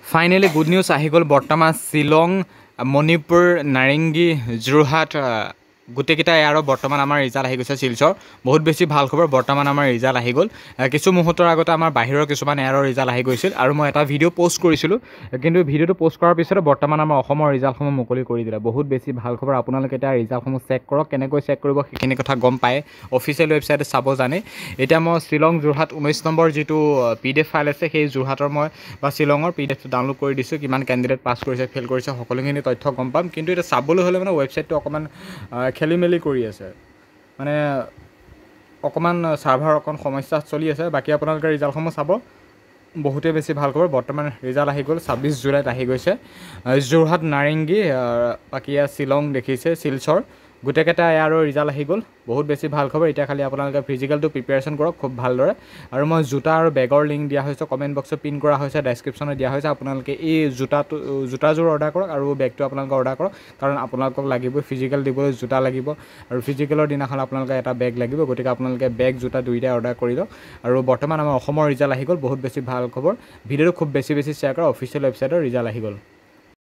finally good news আহি গ'ল বৰ্তমান শ্বিলং মণিপুৰ নাৰেংগী যোৰহাট গোটেইকেইটা এয়াৰৰ বৰ্তমান আমাৰ ৰিজাল্ট আহি গৈছে শিলচৰ বহুত বেছি ভাল খবৰ বৰ্তমান আমাৰ ৰিজাল্ট আহি গ'ল কিছু মুহূৰ্তৰ আগতে আমাৰ বাহিৰৰ কিছুমান এয়াৰৰ ৰিজাল্ট আহি গৈছিল আৰু মই এটা ভিডিঅ' পষ্ট কৰিছিলোঁ কিন্তু ভিডিঅ'টো পষ্ট কৰাৰ পিছতে বৰ্তমান আমাৰ অসমৰ ৰিজাল্টসমূহ মুকলি কৰি দিলে বহুত বেছি ভাল খবৰ আপোনালোকে এতিয়া ৰিজাল্টসমূহ চেক কৰক কেনেকৈ চেক কৰিব সেইখিনি কথা গম পায় অফিচিয়েল ৱেবছাইটত চাব জানে এতিয়া মই শ্বিলং যোৰহাট 19 নম্বৰ যিটো PDF ফাইল আছে সেই যোৰহাটৰ মই বা শ্বিলঙৰ PDFটো ডাউনলোড কৰি দিছোঁ কিমান কেণ্ডিডেট পাছ কৰিছে ফেল কৰিছে সকলোখিনি তথ্য গম পাম কিন্তু এটা চাবলৈ হ'লে মানে ৱেবছাইটটো অকণমান খেলি মেলি কৰি আছে মানে অকণমান ছাৰ্ভাৰ অকণ সমস্যা চলি আছে বাকী আপোনালোকে ৰিজাল্টসমূহ চাব বহুতেই বেছি ভাল খবৰ বৰ্তমান ৰিজাল্ট আহি গ'ল 26 জুলাইত আহি গৈছে যোৰহাট নাৰেংগী বাকী শ্বিলং দেখিছে শিলচৰ গোটেইকেইটা এয়াৰৰ ৰিজাল্ট আহি গ'ল বহুত বেছি ভাল খবৰ এতিয়া খালি আপোনালোকে ফিজিকেলটো প্ৰিপেৰেশ্যন কৰক খুব ভালদৰে আৰু মই জোতা আৰু বেগৰ লিংক দিয়া হৈছে কমেণ্ট বক্সত পিন কৰা হৈছে ডেছক্ৰিপশ্যনত দিয়া হৈছে আপোনালোকে এই জোতাযোৰ অৰ্ডাৰ কৰক আৰু বেগটো আপোনালোকে অৰ্ডাৰ কৰক কাৰণ আপোনালোকক লাগিবই ফিজিকেল দিবলৈ জোতা লাগিব আৰু ফিজিকেলৰ দিনাখন আপোনালোকে এটা বেগ লাগিব গতিকে আপোনালোকে বেগ জোতা দুইটাই অৰ্ডাৰ কৰি লওক আৰু বৰ্তমান আমাৰ অসমৰ ৰিজাল্ট আহি গ'ল বহুত বেছি ভাল খবৰ ভিডিঅ'টো খুব বেছি শ্বেয়াৰ কৰা অফিচিয়েল ৱেবছাইটৰ ৰিজাল্ট আহি গ'ল